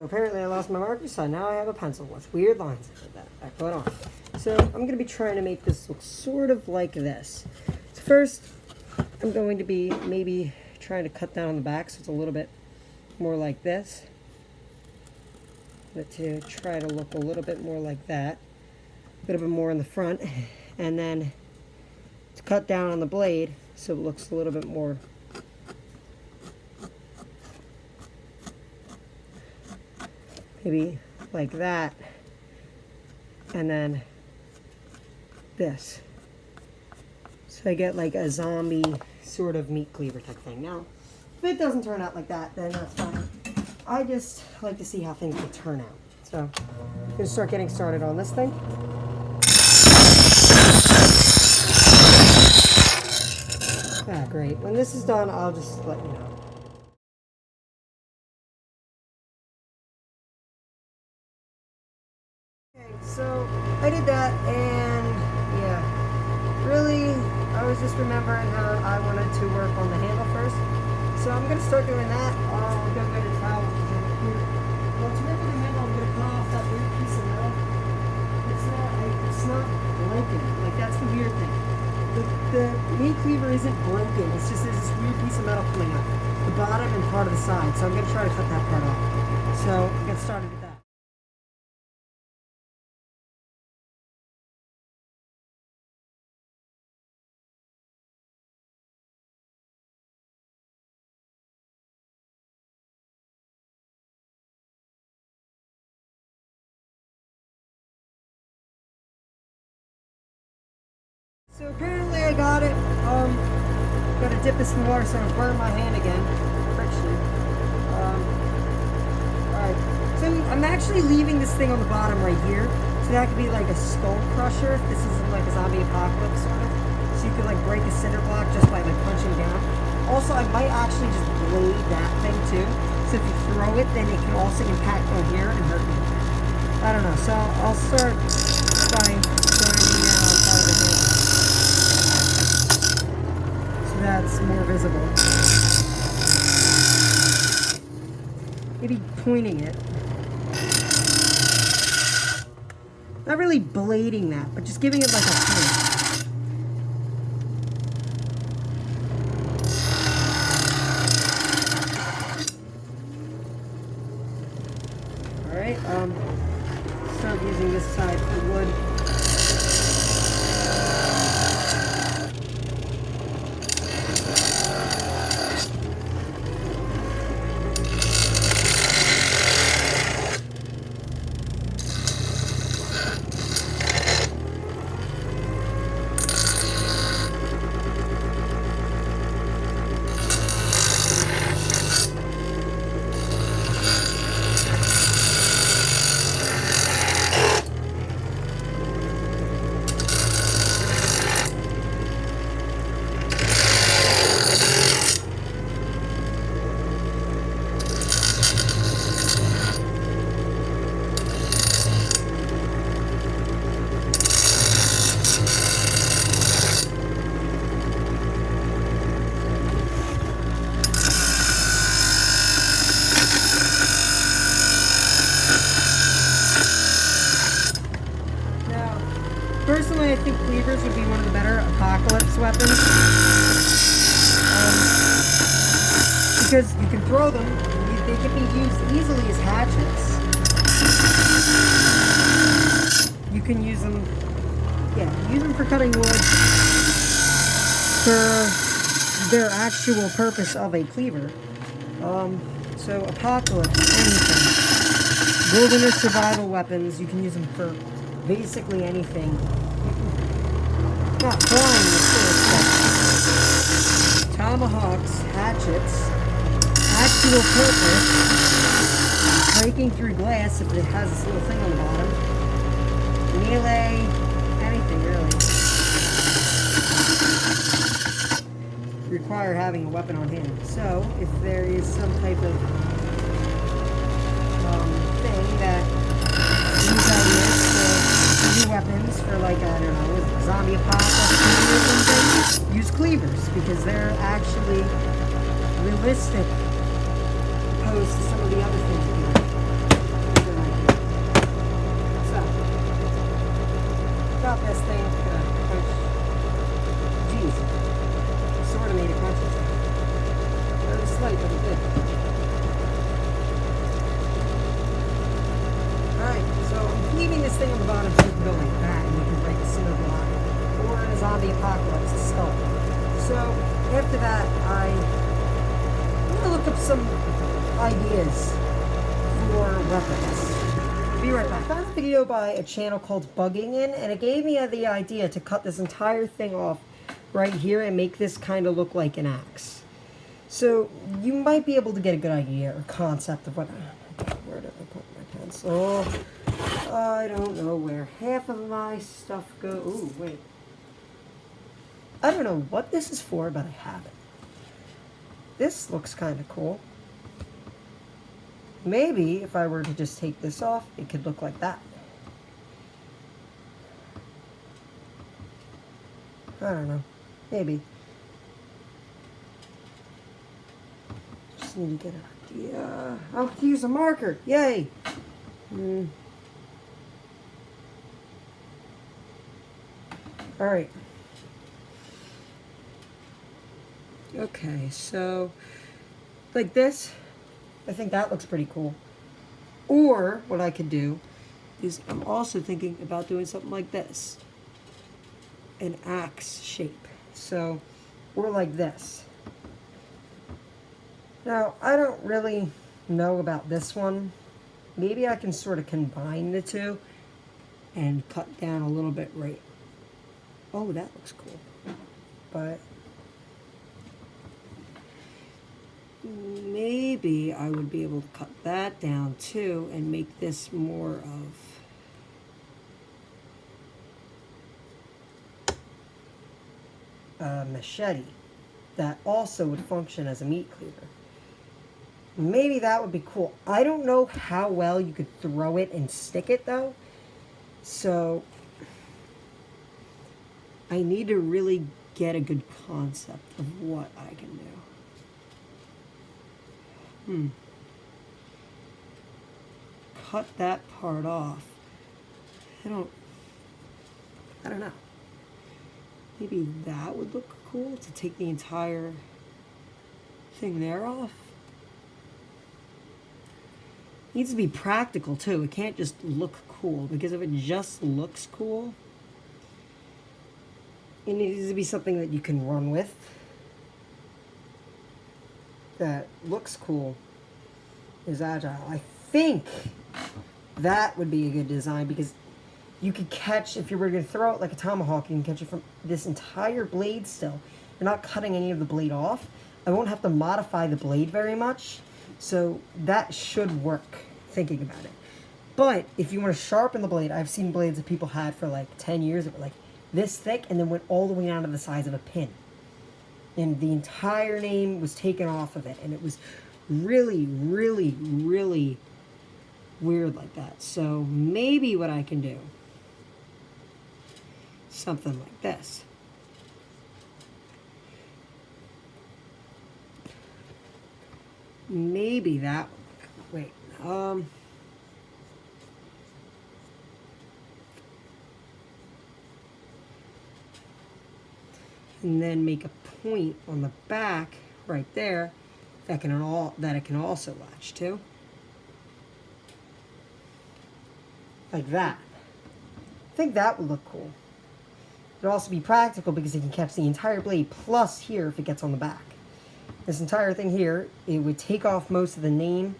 Apparently I lost my marker, so now I have a pencil with weird lines that I put on. So I'm going to be trying to make this look sort of like this. So first, I'm going to be maybe trying to cut down on the back so it's a little bit more like this. But to try to look a little bit more like that. A little bit more in the front. And then to cut down on the blade so it looks a little bit more maybe like that, and then this. So I get like a zombie sort of meat cleaver type thing. Now, if it doesn't turn out like that, then that's fine. I just like to see how things will turn out. So I'm going to start getting started on this thing. Ah, great. When this is done, I'll just let you know. So I did that, and yeah, really, I was just remembering how I wanted to work on the handle first. So I'm going to start doing that. I'll go get a towel here. Well, to make the handle, I'm going to cut off that weird piece of metal. It's not broken. Like, that's the weird thing. The meat cleaver isn't broken. It's just there's this weird piece of metal coming up. The bottom and part of the side. So I'm going to try to cut that part off. So I'll get started with that. So apparently I got it. Gotta dip this in water so I don't burn my hand again. Friction. Alright. So I'm actually leaving this thing on the bottom right here. So that could be like a skull crusher. This is like a zombie apocalypse sort of. So you could like break a cinder block just by like punching down. Also, I might actually just blade that thing too. So if you throw it, then it can also impact on here and hurt me. I don't know. So I'll start by grinding down part of the handle. That's more visible. Maybe pointing it. Not really blading that, but just giving it like a point. Alright, start using this side for wood. Personally, I think cleavers would be one of the better apocalypse weapons. Because you can throw them, they can be used easily as hatchets. You can use them, use them for cutting wood, for their actual purpose of a cleaver. So apocalypse, anything. Wilderness survival weapons, you can use them for basically anything. Not flying, of course, but tomahawks, hatchets, actual purpose, breaking through glass if it has this little thing on the bottom, melee, anything really. Require having a weapon on hand. So, if there is some type of thing that these ideas for new weapons for like, I don't know, zombie apocalypse or something, use cleavers because they're actually realistic opposed to some of the other things we do. thing on the bottom so you can go like that and you can break a cinder block. Or in a zombie apocalypse, a skull. So after that, I'm going to look up some ideas for weapons. Be right back. I found a video by a channel called Bugging In, and it gave me the idea to cut this entire thing off right here and make this kind of look like an axe. So you might be able to get a good idea or concept of what... Where did I put my pencil? I don't know where half of my stuff goes. Ooh, wait. I don't know what this is for, but I have it. This looks kind of cool. Maybe if I were to just take this off, it could look like that. I don't know. Maybe. Just need to get an idea. I'll have to use a marker. Yay! Alright. Okay, so like this, I think that looks pretty cool. Or what I could do is I'm also thinking about doing something like this. An axe shape. So, or like this. Now, I don't really know about this one. Maybe I can sort of combine the two and cut down a little bit right. Oh, that looks cool. But maybe I would be able to cut that down too and make this more of a machete that also would function as a meat cleaver. Maybe that would be cool. I don't know how well you could throw it and stick it though. So I need to really get a good concept of what I can do. Cut that part off. I don't know. Maybe that would look cool to take the entire thing there off. Needs to be practical too. It can't just look cool, because if it just looks cool, it needs to be something that you can run with, that looks cool, is agile. I think that would be a good design, because you could catch, if you were going to throw it like a tomahawk, you can catch it from this entire blade still. You're not cutting any of the blade off. I won't have to modify the blade very much, so that should work, thinking about it. But if you want to sharpen the blade, I've seen blades that people had for like 10 years that were like this thick and then went all the way down to the size of a pin. And the entire name was taken off of it, and it was really, really, really weird like that. So maybe what I can do, something like this. Maybe that, wait, and then make a point on the back right there that it can also latch to, like that. I think that would look cool. It'd also be practical because it can catch the entire blade plus here if it gets on the back. This entire thing here, it would take off most of the name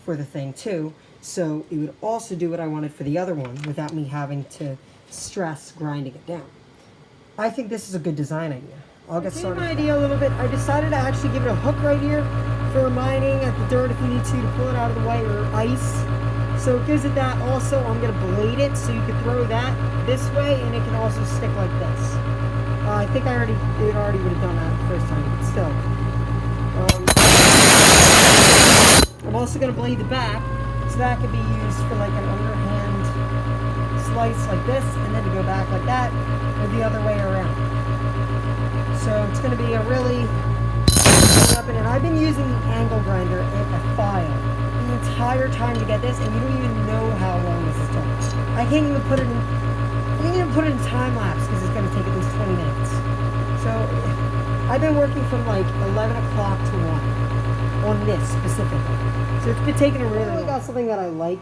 for the thing too, so it would also do what I wanted for the other one without me having to stress grinding it down. I think this is a good design idea. I'll get started. My idea a little bit. I decided to actually give it a hook right here for mining at the dirt if you need to pull it out of the way, or ice. So it gives it that. Also, I'm going to blade it so you can throw that this way, and it can also stick like this. I think it already would have done that the first time, but still. I'm also going to blade the back, so that could be used for like an underhand slice like this, and then to go back like that, or the other way around. So it's going to be a really weapon, and I've been using the angle grinder and a file the entire time to get this, and you don't even know how long this is taking. I can't even put it in time lapse because it's going to take at least 20 minutes. So I've been working from like 11 o'clock to 1 on this specifically. So it's been taking a really long. I got something that I like.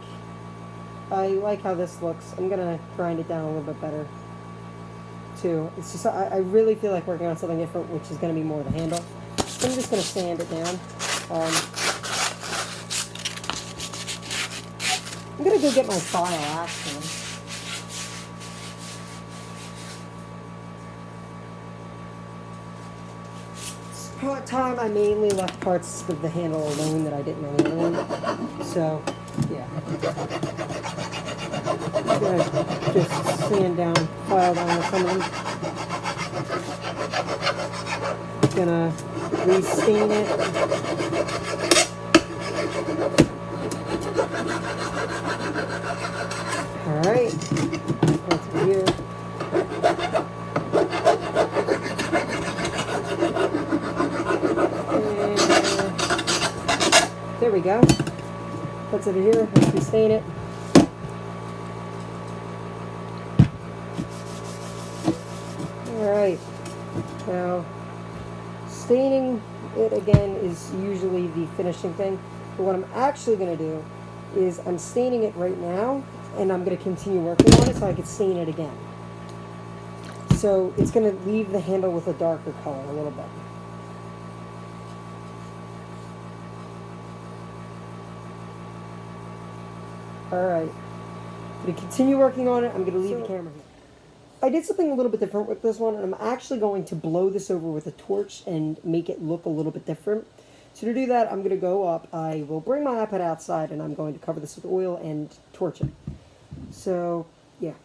I like how this looks. I'm gonna grind it down a little bit better too. It's just I really feel like working on something different, which is gonna be more the handle. So I'm just gonna sand it down. I'm gonna go get my file actually. Time I mainly left parts of the handle alone that I didn't on the other one. So, yeah. I'm gonna just sand down, file down with some of them. Gonna restain it. Alright. That's here. There we go. Puts it here. Let's restain it. Alright. Now, staining it again is usually the finishing thing. But what I'm actually going to do is I'm staining it right now, and I'm going to continue working on it so I can stain it again. So it's going to leave the handle with a darker color a little bit. Alright, I'm going to continue working on it. I'm going to leave the camera here. I did something a little bit different with this one, and I'm actually going to blow this over with a torch and make it look a little bit different. So to do that, I'm going to go up. I will bring my iPad outside, and I'm going to cover this with oil and torch it. So, yeah.